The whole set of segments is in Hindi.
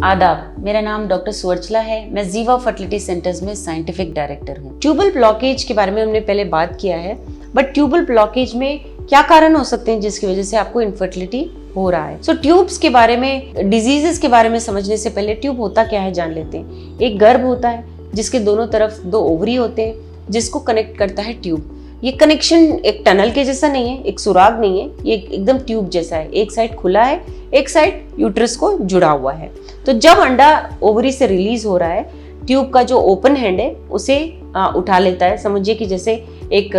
आदाब, मेरा नाम डॉक्टर सुवर्चला है। मैं जीवा फर्टिलिटी सेंटर्स में साइंटिफिक डायरेक्टर हूँ। ट्यूबल ब्लॉकेज के बारे में हमने पहले बात किया है, बट ट्यूबल ब्लॉकेज में क्या कारण हो सकते हैं जिसकी वजह से आपको इनफर्टिलिटी हो रहा है। ट्यूब्स के बारे में, डिजीजेस के बारे में समझने से पहले ट्यूब होता क्या है जान लेते हैं। एक गर्भ होता है जिसके दोनों तरफ 2 ओवरी होते हैं जिसको कनेक्ट करता है ट्यूब। ये कनेक्शन एक टनल के जैसा नहीं है, एक सुराग नहीं है, ये एकदम ट्यूब जैसा है। एक साइड खुला है, एक साइड यूट्रस को जुड़ा हुआ है। तो जब अंडा ओवरी से रिलीज हो रहा है, ट्यूब का जो ओपन हैंड है उसे उठा लेता है। समझिए कि जैसे एक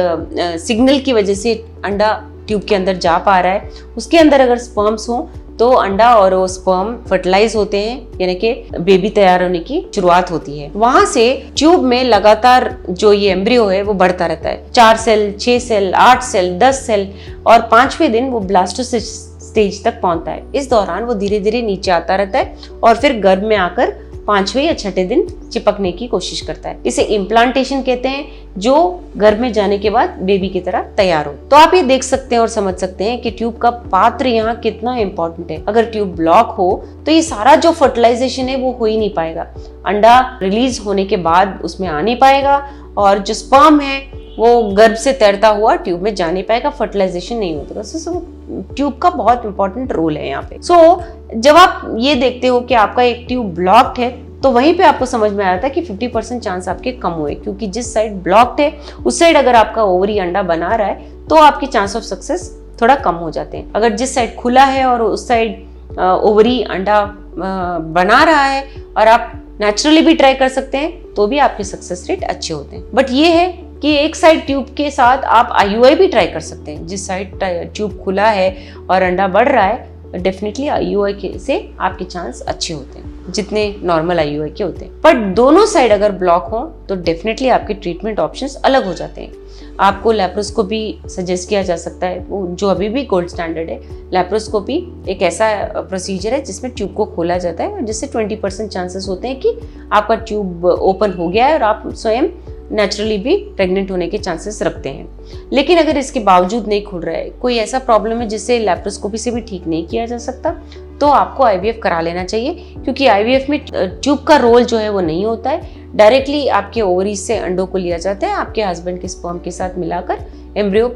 सिग्नल की वजह से अंडा ट्यूब के अंदर जा पा रहा है। उसके अंदर अगर स्पर्म्स हो तो अंडा और वो स्पर्म फर्टिलाइज होते हैं, यानी कि बेबी तैयार होने की शुरुआत होती है। वहां से ट्यूब में लगातार जो ये एम्ब्रियो है वो बढ़ता रहता है। 4 सेल, 6 सेल, 8 सेल, 10 सेल और 5वें दिन वो ब्लास्टोसिस स्टेज तक पहुंचता है। इस दौरान वो धीरे धीरे नीचे आता रहता है और फिर गर्भ में आकर 5वें या 6ठे दिन चिपकने की कोशिश करता है। इसे इम्प्लांटेशन कहते हैं, जो गर्भ में जाने के बाद बेबी की तरह तैयार हो। तो आप ये देख सकते हैं और समझ सकते हैं कि ट्यूब का पात्र यहाँ कितना इंपॉर्टेंट है। अगर ट्यूब ब्लॉक हो तो ये सारा जो फर्टिलाइजेशन है वो हो ही नहीं पाएगा। अंडा रिलीज होने के बाद उसमें आ नहीं पाएगा और जो स्पर्म है वो गर्भ से तैरता हुआ ट्यूब में जा नहीं पाएगा, फर्टिलाइजेशन नहीं होता। ट्यूब का बहुत इंपॉर्टेंट रोल है यहाँ पे। जब आप ये देखते हो कि आपका एक ट्यूब ब्लॉक्ड है तो वहीं पे आपको समझ में आता है कि 50% चांस आपके कम हुए, क्योंकि जिस साइड ब्लॉक्ड है उस साइड अगर आपका ओवरी अंडा बना रहा है तो आपके चांस ऑफ सक्सेस थोड़ा कम हो जाते हैं। अगर जिस साइड खुला है और उस साइड ओवरी अंडा बना रहा है और आप नेचुरली भी ट्राई कर सकते हैं तो भी आपके सक्सेस रेट अच्छे होते हैं। बट ये है कि एक साइड ट्यूब के साथ आप IUI भी ट्राई कर सकते हैं। जिस साइड ट्यूब खुला है और अंडा बढ़ रहा है, डेफिनेटली IUI से आपके चांस अच्छे होते हैं जितने नॉर्मल IUI के होते हैं। पर दोनों साइड अगर ब्लॉक हो तो डेफिनेटली आपके ट्रीटमेंट ऑप्शंस अलग हो जाते हैं। आपको लैप्रोस्कोपी सजेस्ट किया जा सकता है, जो अभी भी गोल्ड स्टैंडर्ड है। लैप्रोस्कोपी एक ऐसा प्रोसीजर है जिसमें ट्यूब को खोला जाता है और जिससे 20% चांसेस होते हैं कि आपका ट्यूब ओपन हो गया है और आप स्वयं नेचुरली भी प्रेग्नेंट होने के चांसेस रखते हैं। लेकिन अगर इसके बावजूद नहीं खुल रहा है, कोई ऐसा प्रॉब्लम है जिसे लैप्रोस्कोपी से भी ठीक नहीं किया जा सकता, तो आपको IVF करा लेना चाहिए, क्योंकि IVF में ट्यूब का रोल जो है वो नहीं होता है। डायरेक्टली आपके ओवरीज से अंडों को लिया जाता है, आपके हस्बैंड के स्पर्म के साथ मिलाकर एम्ब्रियो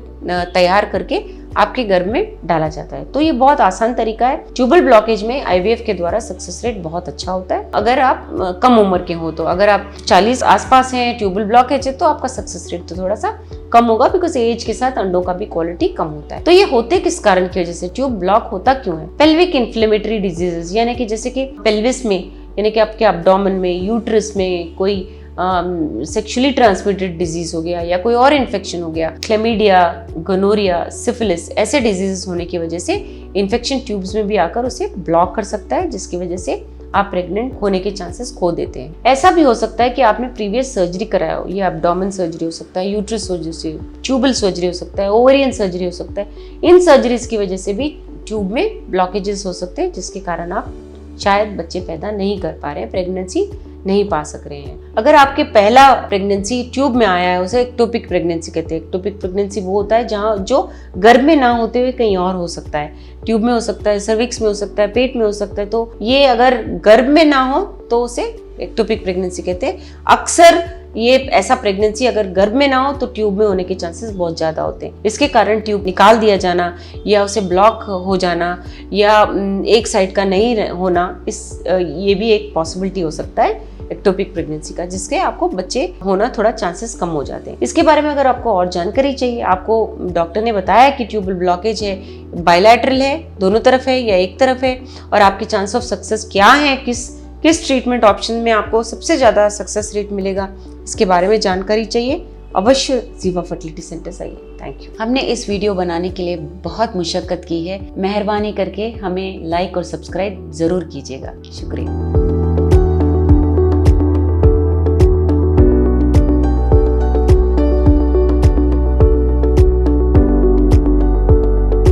तैयार करके आपके गर्भ में डाला जाता है। तो ये बहुत आसान तरीका है। ट्यूबल ब्लॉकेज में IVF के द्वारा सक्सेस रेट बहुत अच्छा होता है। अगर आप कम उम्र के हो, तो अगर आप 40 आसपास हैं, ट्यूबल ब्लॉकेज है, तो आपका सक्सेस रेट तो थोड़ा सा कम होगा, बिकॉज एज के साथ अंडों का भी क्वालिटी कम होता है। तो ये होते किस कारण की वजह से, ट्यूब ब्लॉक होता क्यों है? पेल्विक इन्फ्लेमेटरी डिजीजेस, यानी कि जैसे कि पेल्विस में, यानी कि आपके एब्डोमेन में, यूट्रस में कोई सेक्सुअली ट्रांसमिटेड डिजीज हो गया या कोई और इन्फेक्शन हो गया, क्लेमीडिया, गोनोरिया, सिफिलिस, ऐसे डिजीजेस होने की वजह से इन्फेक्शन ट्यूब्स में भी आकर उसे ब्लॉक कर सकता है, जिसकी वजह से आप प्रेग्नेंट होने के चांसेस खो देते हैं। ऐसा भी हो सकता है कि आपने प्रीवियस सर्जरी कराया हो, ये एब्डोमेन सर्जरी हो सकता है, यूट्रस सर्जरी, ट्यूबल सर्जरी हो सकता है, ओवेरियन सर्जरी हो सकता है। इन सर्जरीज की वजह से भी ट्यूब में ब्लॉकेजेस हो सकते हैं, जिसके कारण आप शायद बच्चे पैदा नहीं कर पा रहे हैं, प्रेगनेंसी नहीं पा सक रहे हैं। अगर आपके पहला प्रेगनेंसी ट्यूब में आया है, उसे एक्टोपिक प्रेगनेंसी कहते हैं। एक्टोपिक प्रेगनेंसी वो होता है जहाँ जो गर्भ में ना होते हुए कहीं और हो सकता है, ट्यूब में हो सकता है, सर्विक्स में हो सकता है, पेट में हो सकता है। तो ये अगर गर्भ में ना हो तो उसे एक्टोपिक प्रेगनेंसी कहते हैं। अक्सर ये ऐसा प्रेगनेंसी अगर गर्भ में ना हो तो ट्यूब में होने के चांसेस बहुत ज़्यादा होते हैं। इसके कारण ट्यूब निकाल दिया जाना या उसे ब्लॉक हो जाना या एक साइड का नहीं होना, ये भी एक पॉसिबिलिटी हो सकता है एक्टोपिक प्रेगनेंसी का, जिसके आपको बच्चे होना थोड़ा चांसेस कम हो जाते हैं। इसके बारे में अगर आपको और जानकारी चाहिए, आपको डॉक्टर ने बताया कि ट्यूबल ब्लॉकेज है, बायलैटरल है, दोनों तरफ है या एक तरफ है, और आपके चांस ऑफ सक्सेस क्या है, किस ट्रीटमेंट ऑप्शन में आपको सबसे ज़्यादा सक्सेस रेट मिलेगा, इसके बारे में जानकारी चाहिए, अवश्य जीवा फर्टिलिटी सेंटर आइए। Thank you. हमने इस वीडियो बनाने के लिए बहुत मुशक्कत की है, मेहरबानी करके हमें लाइक और सब्सक्राइब ज़रूर कीजिएगा। शुक्रिया।